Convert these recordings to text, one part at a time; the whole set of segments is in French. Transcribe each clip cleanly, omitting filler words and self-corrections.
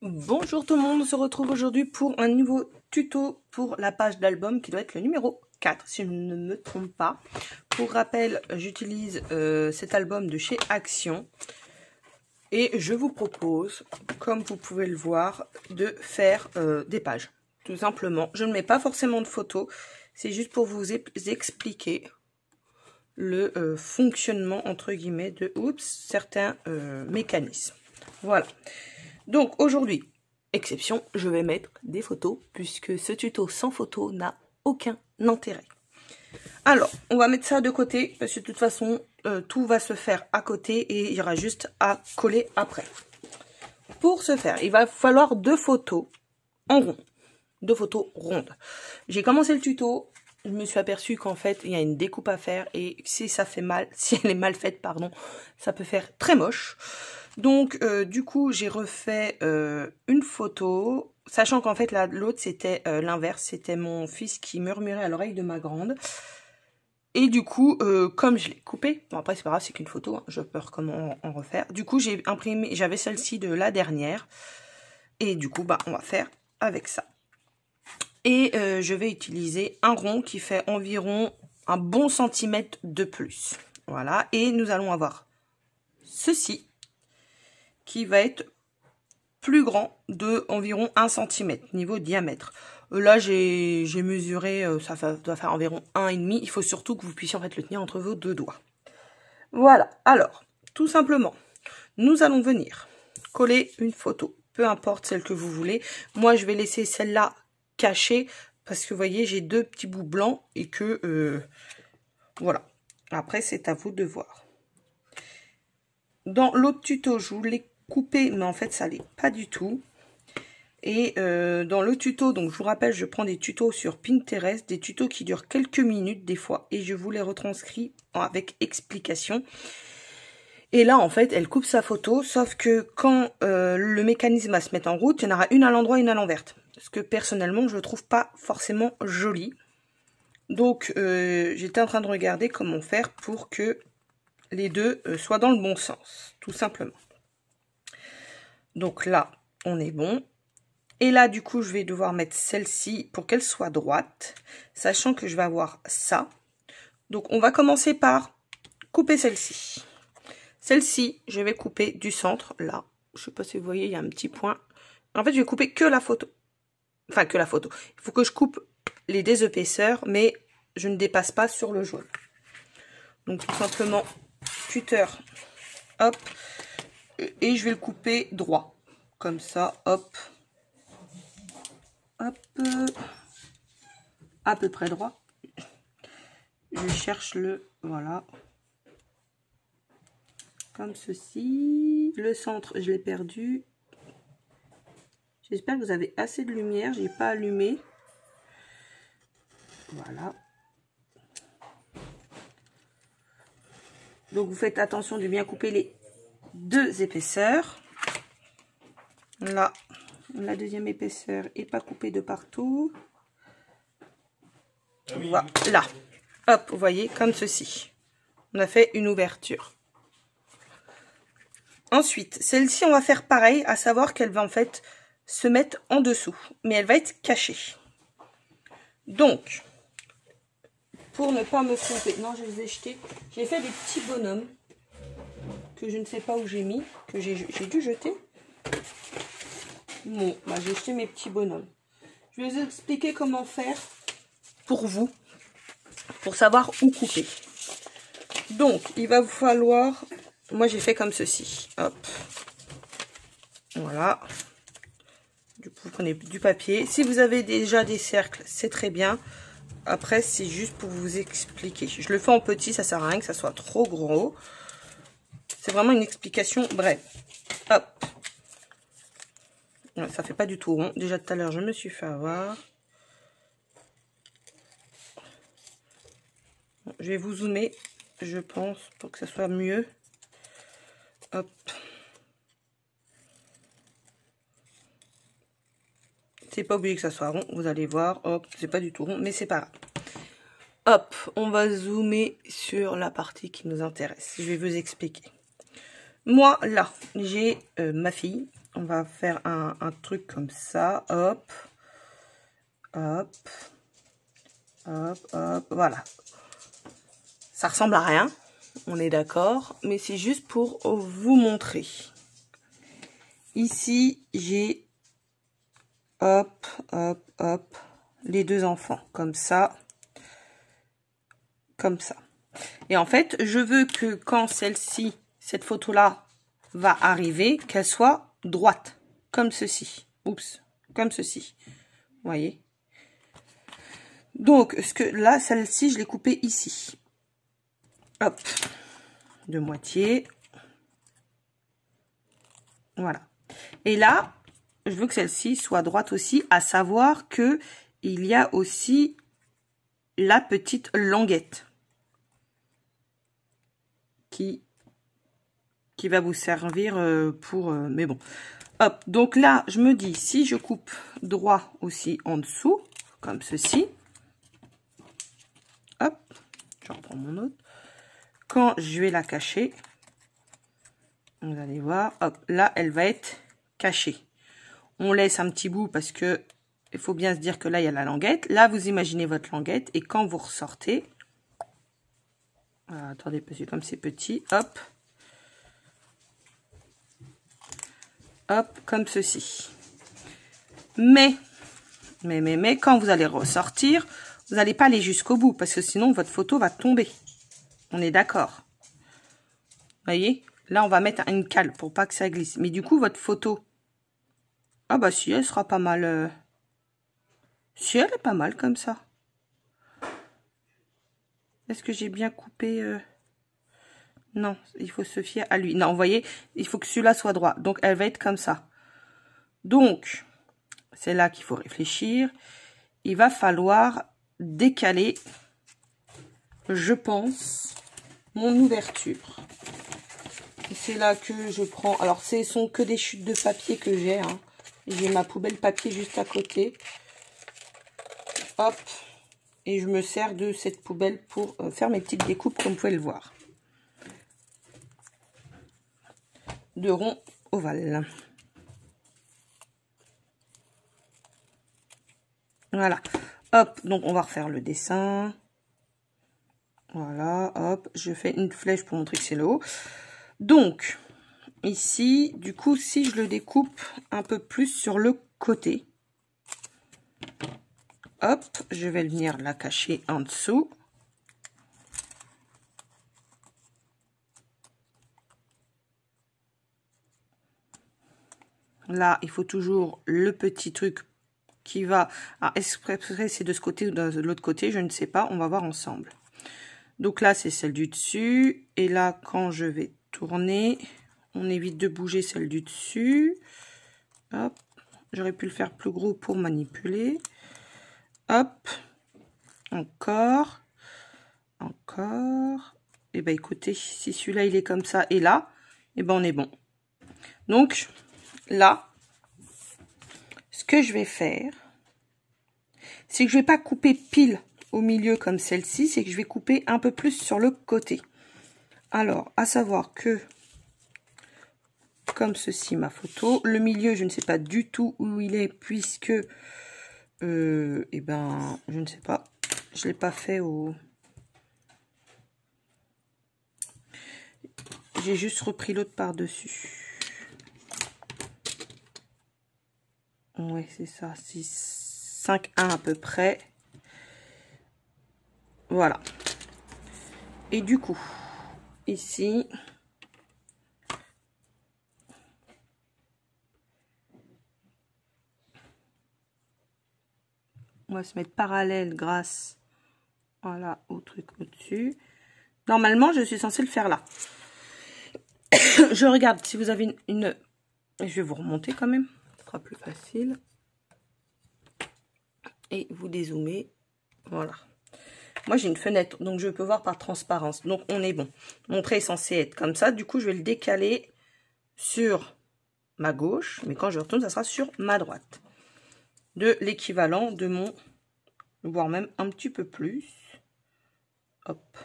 Bonjour tout le monde, on se retrouve aujourd'hui pour un nouveau tuto pour la page d'album qui doit être le numéro 4 si je ne me trompe pas. Pour rappel, j'utilise cet album de chez Action et je vous propose, comme vous pouvez le voir, de faire des pages. Tout simplement, je ne mets pas forcément de photos, c'est juste pour vous expliquer le fonctionnement entre guillemets de certains mécanismes. Voilà. Donc aujourd'hui, exception, je vais mettre des photos puisque ce tuto sans photo n'a aucun intérêt. Alors, on va mettre ça de côté parce que de toute façon, tout va se faire à côté et il y aura juste à coller après. Pour ce faire, il va falloir deux photos en rond, deux photos rondes. J'ai commencé le tuto, je me suis aperçue qu'en fait, il y a une découpe à faire et si ça fait mal, si elle est mal faite, pardon, ça peut faire très moche. Donc, du coup, j'ai refait une photo, sachant qu'en fait, l'autre, c'était l'inverse. C'était mon fils qui murmurait à l'oreille de ma grande. Et du coup, comme je l'ai coupé, bon après, c'est pas grave, c'est qu'une photo, hein, je peux en refaire. Du coup, j'ai imprimé, j'avais celle-ci de la dernière. Et du coup, bah, on va faire avec ça. Et je vais utiliser un rond qui fait environ un bon centimètre de plus. Voilà, et nous allons avoir ceci qui va être plus grand de environ 1 cm niveau diamètre. Là j'ai mesuré, ça doit faire environ 1,5. Il faut surtout que vous puissiez en fait le tenir entre vos deux doigts. Voilà, alors tout simplement, nous allons venir coller une photo, peu importe celle que vous voulez. Moi je vais laisser celle-là cachée parce que vous voyez j'ai deux petits bouts blancs et que voilà. Après c'est à vous de voir. Dans l'autre tuto je vous l'ai coupé mais en fait ça l'est pas du tout. Et dans le tuto, donc je vous rappelle, je prends des tutos sur Pinterest, des tutos qui durent quelques minutes des fois, et je vous les retranscris avec explication. Et là, en fait, elle coupe sa photo, sauf que quand le mécanisme va se mettre en route, il y en aura une à l'endroit et une à l'envers. Ce que personnellement, je ne trouve pas forcément joli. Donc, j'étais en train de regarder comment faire pour que les deux soient dans le bon sens, tout simplement. Donc là, on est bon. Et là, du coup, je vais devoir mettre celle-ci pour qu'elle soit droite, sachant que je vais avoir ça. Donc, on va commencer par couper celle-ci. Celle-ci, je vais couper du centre, là. Je ne sais pas si vous voyez, il y a un petit point. En fait, je vais couper que la photo. Enfin, que la photo. Il faut que je coupe les deux épaisseurs, mais je ne dépasse pas sur le jaune. Donc, tout simplement, cutter, hop. Et je vais le couper droit. Comme ça, hop. Hop, à peu près droit. Je cherche le, voilà, comme ceci. Le centre, je l'ai perdu. J'espère que vous avez assez de lumière, j'ai pas allumé. Voilà. Donc vous faites attention de bien couper les deux épaisseurs. Là, la deuxième épaisseur est pas coupée de partout. Voilà. Hop, vous voyez, comme ceci. On a fait une ouverture. Ensuite, celle-ci, on va faire pareil, à savoir qu'elle va en fait se mettre en dessous. Mais elle va être cachée. Donc, pour ne pas me tromper, non, je les ai jetés. J'ai fait des petits bonhommes que je ne sais pas où j'ai mis, que j'ai dû jeter. Bon, bah, j'ai jeté mes petits bonhommes. Je vais vous expliquer comment faire pour vous, pour savoir où couper. Donc, il va vous falloir... Moi, j'ai fait comme ceci. Hop. Voilà. Du coup, vous prenez du papier. Si vous avez déjà des cercles, c'est très bien. Après, c'est juste pour vous expliquer. Je le fais en petit, ça sert à rien que ça soit trop gros. C'est vraiment une explication brève. Hop. Ça fait pas du tout rond. Déjà tout à l'heure, je me suis fait avoir. Je vais vous zoomer, je pense, pour que ça soit mieux. Hop. C'est pas obligé que ça soit rond, vous allez voir. Hop, c'est pas du tout rond, mais c'est pas grave. Hop, on va zoomer sur la partie qui nous intéresse. Je vais vous expliquer. Moi, là, j'ai ma fille on va faire un truc comme ça. Hop. Hop. Hop, hop. Voilà. Ça ressemble à rien. On est d'accord. Mais c'est juste pour vous montrer. Ici, j'ai... Hop, hop, hop. Les deux enfants. Comme ça. Comme ça. Et en fait, je veux que quand celle-ci, cette photo-là, va arriver, qu'elle soit droite. Comme ceci. Oups. Comme ceci. Vous voyez? Donc, là, celle-ci, je l'ai coupée ici. Hop. De moitié. Voilà. Et là, je veux que celle-ci soit droite aussi, à savoir que il y a aussi la petite languette qui va vous servir pour... mais bon. Hop. Donc là, je me dis, si je coupe droit aussi en dessous, comme ceci. Hop. Je reprends mon autre. Quand je vais la cacher, vous allez voir, hop, là, elle va être cachée. On laisse un petit bout parce que il faut bien se dire que là, il y a la languette. Là, vous imaginez votre languette et quand vous ressortez, attendez, parce que comme c'est petit, hop, hop, comme ceci. Mais, quand vous allez ressortir, vous n'allez pas aller jusqu'au bout parce que sinon, votre photo va tomber. On est d'accord. Vous voyez? Là, on va mettre une cale pour pas que ça glisse. Mais du coup, votre photo, ah bah si, elle sera pas mal. Si, elle est pas mal comme ça. Est-ce que j'ai bien coupé Non, il faut se fier à lui. Non, vous voyez, il faut que celui-là soit droit. Donc, elle va être comme ça. Donc, c'est là qu'il faut réfléchir. Il va falloir décaler, je pense, mon ouverture. C'est là que je prends... Alors, ce sont que des chutes de papier que j'ai. Hein. J'ai ma poubelle papier juste à côté. Hop. Et je me sers de cette poubelle pour faire mes petites découpes, comme vous pouvez le voir. De rond ovale. Voilà. Hop. Donc, on va refaire le dessin. Voilà. Hop. Je fais une flèche pour montrer que c'est le haut. Donc, ici, du coup, si je le découpe un peu plus sur le côté, hop, je vais venir la cacher en dessous. Là, il faut toujours le petit truc qui va... Ah, exprès, c'est de ce côté ou de l'autre côté, je ne sais pas, on va voir ensemble. Donc là, c'est celle du dessus. Et là, quand je vais tourner, on évite de bouger celle du dessus. Hop, j'aurais pu le faire plus gros pour manipuler. Hop, encore, encore. Et ben écoutez, si celui-là il est comme ça et là, et ben on est bon. Donc là, ce que je vais faire, c'est que je vais pas couper pile au milieu comme celle-ci, c'est que je vais couper un peu plus sur le côté. Alors, à savoir que, comme ceci ma photo, le milieu je ne sais pas du tout où il est puisque, et ben je ne sais pas, je l'ai pas fait au... J'ai juste repris l'autre par-dessus. Ouais, c'est ça, 6, 5, 1 à peu près. Voilà. Et du coup, ici, on va se mettre parallèle grâce, voilà, au truc au-dessus. Normalement, je suis censée le faire là. Je regarde si vous avez une... Je vais vous remonter quand même. Ce sera plus facile. Et vous dézoomez. Voilà. Moi, j'ai une fenêtre, donc je peux voir par transparence. Donc, on est bon. Mon trait est censé être comme ça. Du coup, je vais le décaler sur ma gauche. Mais quand je retourne, ça sera sur ma droite. De l'équivalent de mon... Voire même un petit peu plus. Hop.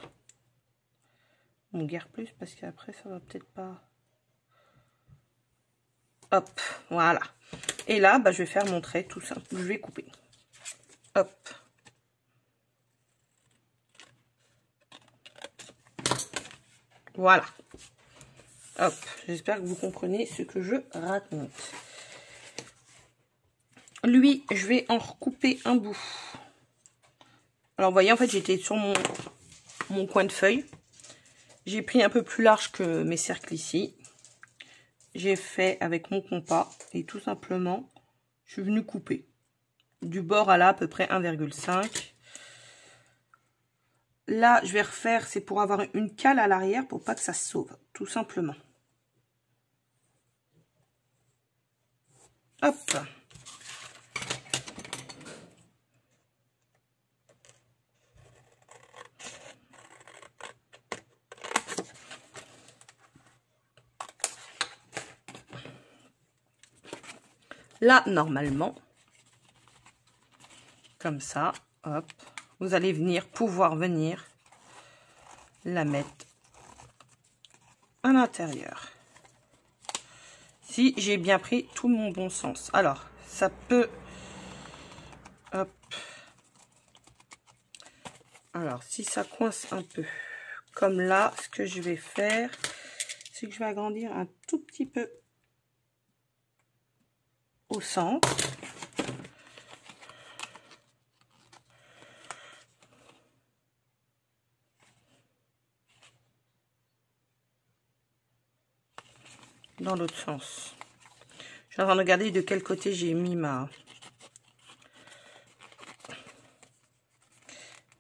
Bon, guère plus, parce qu'après, ça va peut-être pas... Hop, voilà. Et là, bah, je vais faire mon trait tout simple. Je vais couper. Hop. Voilà. Hop. J'espère que vous comprenez ce que je raconte. Lui, je vais en recouper un bout. Alors, vous voyez, en fait, j'étais sur mon coin de feuille. J'ai pris un peu plus large que mes cercles ici. J'ai fait avec mon compas et tout simplement, je suis venue couper. Du bord à là, à peu près 1,5. Là, je vais refaire, c'est pour avoir une cale à l'arrière pour pas que ça se sauve, tout simplement. Hop. Là, normalement, comme ça, hop, vous allez pouvoir venir la mettre à l'intérieur. Si j'ai bien pris tout mon bon sens. Alors, ça peut... Hop. Alors, si ça coince un peu, comme là, ce que je vais faire, c'est que je vais agrandir un tout petit peu au centre. Dans l'autre sens. Je suis en train de regarder de quel côté j'ai mis ma...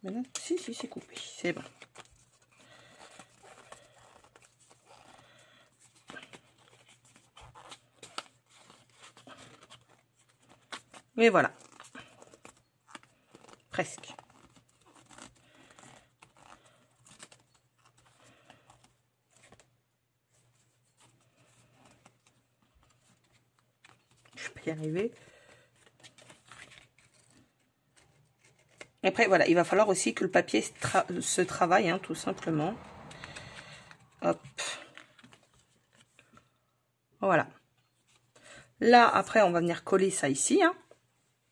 Maintenant, si, c'est coupé. C'est bon. Et voilà. Presque. Je peux y arriver. Après, voilà, il va falloir aussi que le papier se travaille, hein, tout simplement. Hop. Voilà. Là, après, on va venir coller ça ici. Hein.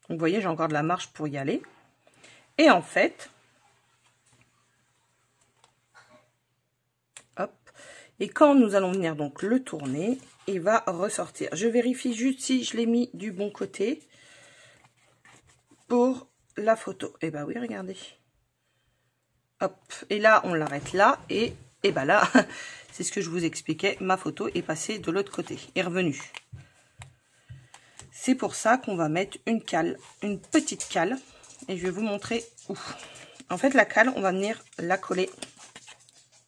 Vous voyez, j'ai encore de la marge pour y aller. Et en fait, hop. Et quand nous allons venir donc le tourner, il va ressortir. Je vérifie juste si je l'ai mis du bon côté pour la photo. Et bah oui, regardez. Hop. Et là, on l'arrête là. Et bah là, c'est ce que je vous expliquais. Ma photo est passée de l'autre côté, est revenue. C'est pour ça qu'on va mettre une cale, une petite cale. Et je vais vous montrer où. En fait, la cale, on va venir la coller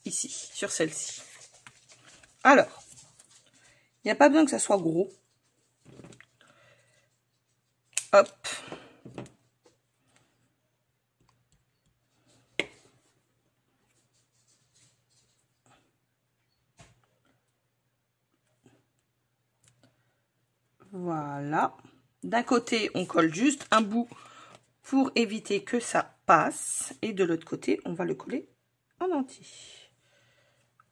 ici, sur celle-ci. Alors, il n'y a pas besoin que ça soit gros. Hop. Voilà. D'un côté, on colle juste un bout pour éviter que ça passe. Et de l'autre côté, on va le coller en entier.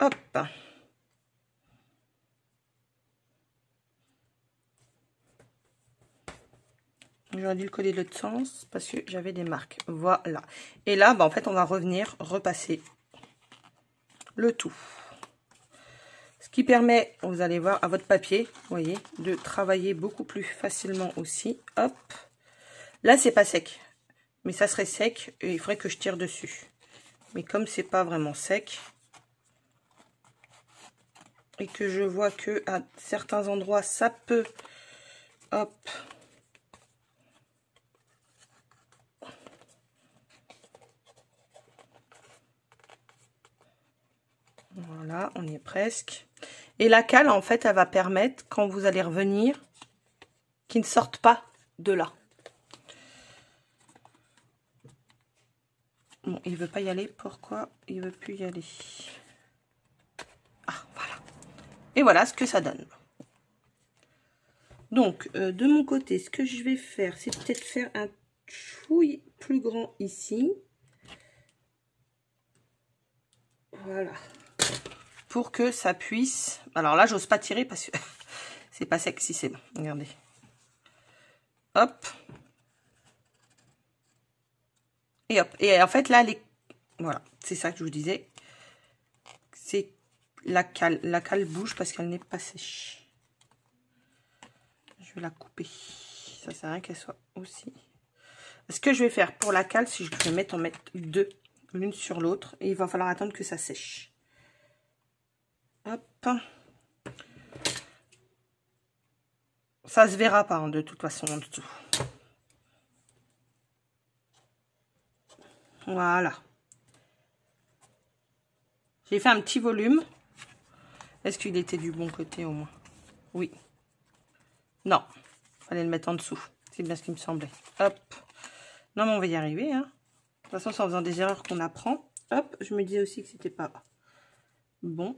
Hop. J'aurais dû le coller de l'autre sens parce que j'avais des marques. Voilà. Et là, bah, en fait, on va revenir repasser le tout. Ce qui permet, vous allez voir, à votre papier, vous voyez, de travailler beaucoup plus facilement aussi. Hop. Là, c'est pas sec. Mais ça serait sec et il faudrait que je tire dessus. Mais comme c'est pas vraiment sec, et que je vois que à certains endroits, ça peut... Hop. Voilà, on y est presque. Et la cale, en fait, elle va permettre, quand vous allez revenir, qu'il ne sorte pas de là. Bon, il veut pas y aller. Pourquoi il veut plus y aller? Ah, voilà. Et voilà ce que ça donne. Donc, de mon côté, ce que je vais faire, c'est peut-être faire un chouille plus grand ici. Voilà. Pour que ça puisse... Alors là, j'ose pas tirer parce que C'est pas sexy, c'est bon. Regardez. Hop. Et hop. Et en fait, là, voilà. C'est ça que je vous disais. C'est la cale. La cale bouge parce qu'elle n'est pas sèche. Je vais la couper. Ça sert à rien qu'elle soit aussi. Ce que je vais faire pour la cale, c'est que je vais en mettre deux, l'une sur l'autre. Et il va falloir attendre que ça sèche. Hop. Ça se verra pas, hein, de toute façon, en dessous. Voilà. J'ai fait un petit volume. Est-ce qu'il était du bon côté au moins? Oui. Non. Fallait le mettre en dessous. C'est bien ce qui me semblait. Hop. Non, mais on va y arriver, hein. De toute façon, c'est en faisant des erreurs qu'on apprend. Hop. Je me disais aussi que c'était pas bon.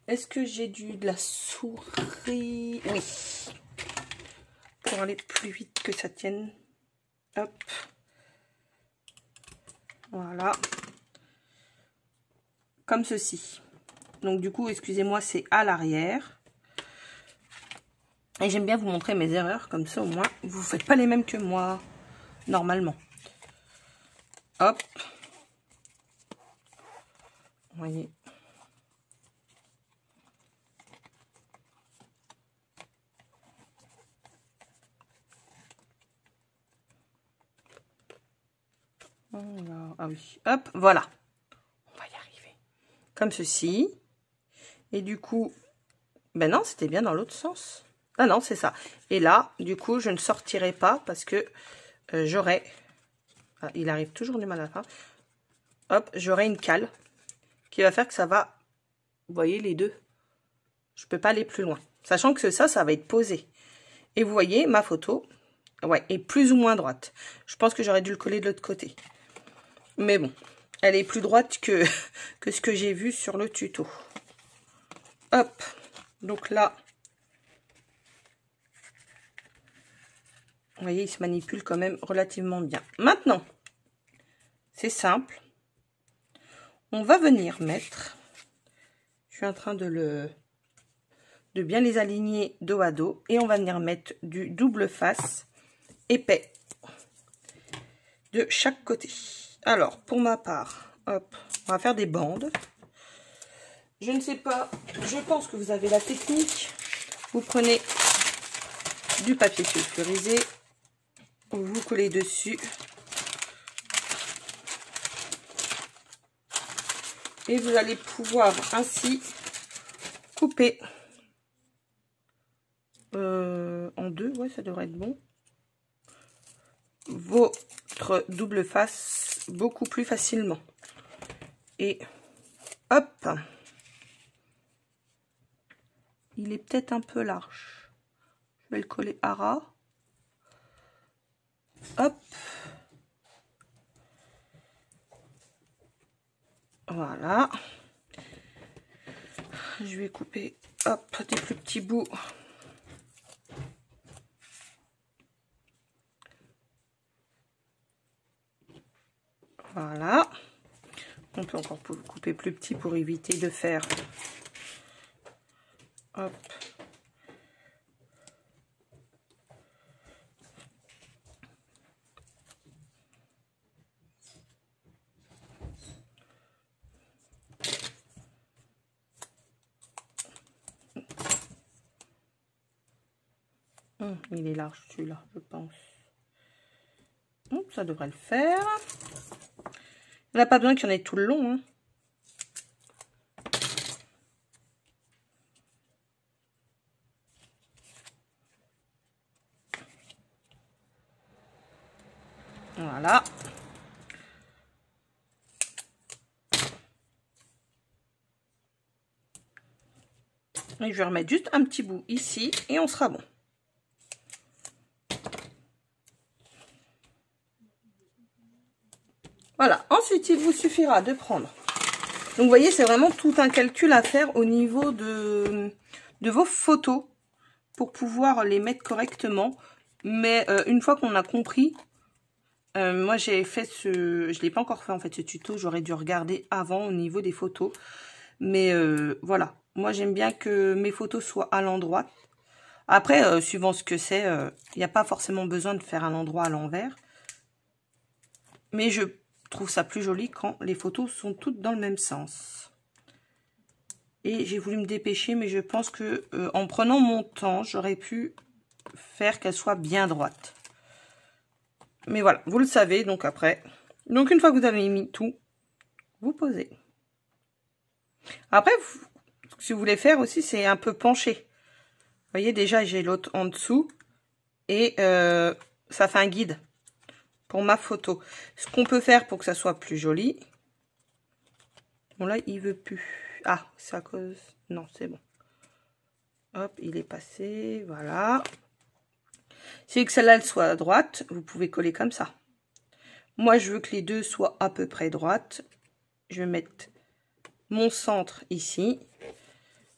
Est-ce que j'ai de la souris? Oui. Pour aller plus vite que ça tienne. Hop. Voilà. Comme ceci. Donc du coup, excusez-moi, c'est à l'arrière. Et j'aime bien vous montrer mes erreurs. Comme ça, au moins, vous ne faites pas les mêmes que moi, normalement. Hop. Vous voyez. Ah oui, hop, voilà. On va y arriver. Comme ceci. Et du coup, ben non, c'était bien dans l'autre sens. Ah non, c'est ça. Et là, du coup, je ne sortirai pas parce que j'aurai... Ah, il arrive toujours du mal à la fin. Hop, j'aurai une cale qui va faire que ça va... Vous voyez les deux? Je peux pas aller plus loin. Sachant que ça va être posé. Et vous voyez, ma photo, ouais, est plus ou moins droite. Je pense que j'aurais dû le coller de l'autre côté. Mais bon, elle est plus droite que ce que j'ai vu sur le tuto. Hop, donc là, vous voyez, il se manipule quand même relativement bien. Maintenant, c'est simple. On va venir mettre, je suis en train de bien les aligner dos à dos. Et on va venir mettre du double face épais de chaque côté. Alors, pour ma part, hop, on va faire des bandes. Je ne sais pas, je pense que vous avez la technique. Vous prenez du papier sulfurisé, vous collez dessus. Et vous allez pouvoir ainsi couper en deux, ouais, ça devrait être bon. Votre double face beaucoup plus facilement. Et hop, il est peut-être un peu large. Je vais le coller à ras. Hop. Voilà. Je vais couper, hop, des plus petits bouts. Voilà. On peut encore couper plus petit pour éviter de faire... Hop. Il est large celui-là, je pense. Ça devrait le faire. Il n'a pas besoin qu'il y en ait tout le long, hein. Voilà. Et je vais remettre juste un petit bout ici et on sera bon. Voilà. Ensuite, il vous suffira de prendre. Donc, vous voyez, c'est vraiment tout un calcul à faire au niveau de vos photos pour pouvoir les mettre correctement. Mais une fois qu'on a compris, moi j'ai fait je ne l'ai pas encore fait en fait ce tuto, j'aurais dû regarder avant au niveau des photos. Mais voilà, moi j'aime bien que mes photos soient à l'endroit. Après, suivant ce que c'est, il n'y a pas forcément besoin de faire un endroit à l'envers. Mais je trouve ça plus joli quand les photos sont toutes dans le même sens. Et j'ai voulu me dépêcher, mais je pense que en prenant mon temps, j'aurais pu faire qu'elle soit bien droite. Mais voilà, vous le savez, donc après. Donc une fois que vous avez mis tout, vous posez. Après, si vous voulez faire aussi, c'est un peu penché. Vous voyez, déjà, j'ai l'autre en dessous. Et ça fait un guide pour ma photo. Ce qu'on peut faire pour que ça soit plus joli. Bon, là, il veut plus. Ah, c'est à cause... Non, c'est bon. Hop, il est passé. Voilà. Si que celle-là, elle soit à droite, vous pouvez coller comme ça. Moi, je veux que les deux soient à peu près droites. Je vais mettre mon centre ici.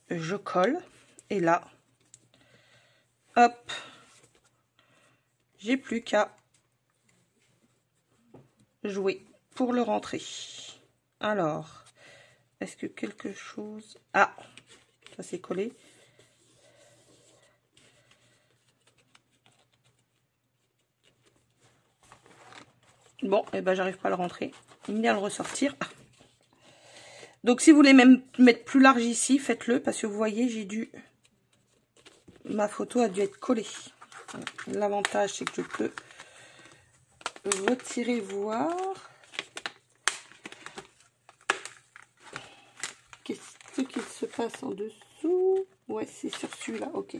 Je colle. Et là, hop, j'ai plus qu'à jouer pour le rentrer. Alors, est-ce que quelque chose... Ah, ça s'est collé. Bon, et ben j'arrive pas à le rentrer. Ni à le ressortir. Donc si vous voulez même mettre plus large ici, faites-le. Parce que vous voyez, j'ai dû... Ma photo a dû être collée. Voilà. L'avantage, c'est que je peux retirer, voir. Qu'est-ce qui se passe en dessous? Ouais, c'est sur celui-là, ok.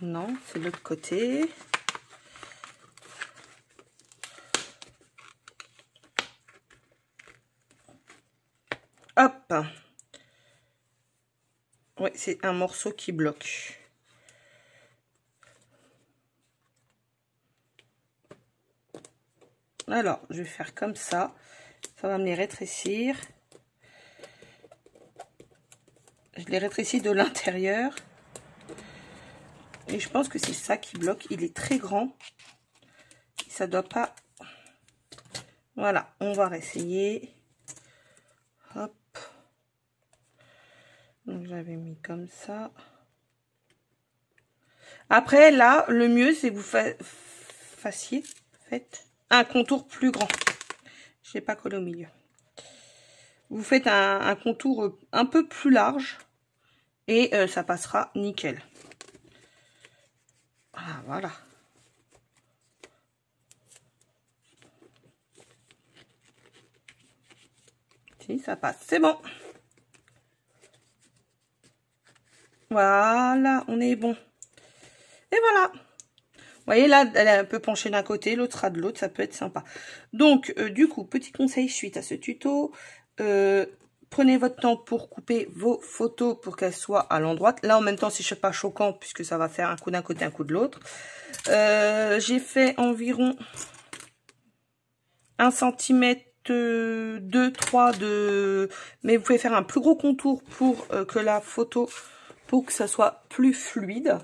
Non, c'est de l'autre côté. Hop. Ouais, c'est un morceau qui bloque. Alors, je vais faire comme ça. Ça va me les rétrécir. Je les rétrécis de l'intérieur. Et je pense que c'est ça qui bloque. Il est très grand. Ça doit pas... Voilà, on va réessayer. Hop. Donc j'avais mis comme ça. Après, là, le mieux, c'est que vous fassiez un contour plus grand. Je n'ai pas collé au milieu. Vous faites un contour un peu plus large. Et ça passera nickel. Ah, voilà. Si, ça passe. C'est bon. Voilà, on est bon. Et voilà. Vous voyez, là, elle est un peu penchée d'un côté, l'autre sera de l'autre. Ça peut être sympa. Donc, du coup, petit conseil suite à ce tuto. Prenez votre temps pour couper vos photos pour qu'elles soient à l'endroit. Là, en même temps, c'est pas choquant puisque ça va faire un coup d'un côté, un coup de l'autre. J'ai fait environ 1 cm 2-3 de... Mais vous pouvez faire un plus gros contour pour que la photo, pour que ça soit plus fluide.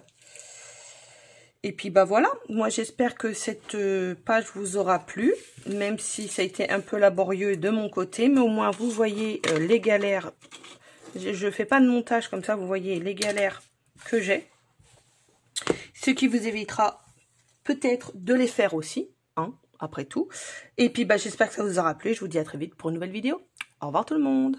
Et puis bah voilà, moi j'espère que cette page vous aura plu, même si ça a été un peu laborieux de mon côté, mais au moins vous voyez les galères. Je fais pas de montage comme ça, vous voyez les galères que j'ai. Ce qui vous évitera peut-être de les faire aussi, hein, après tout. Et puis bah j'espère que ça vous aura plu, je vous dis à très vite pour une nouvelle vidéo. Au revoir tout le monde.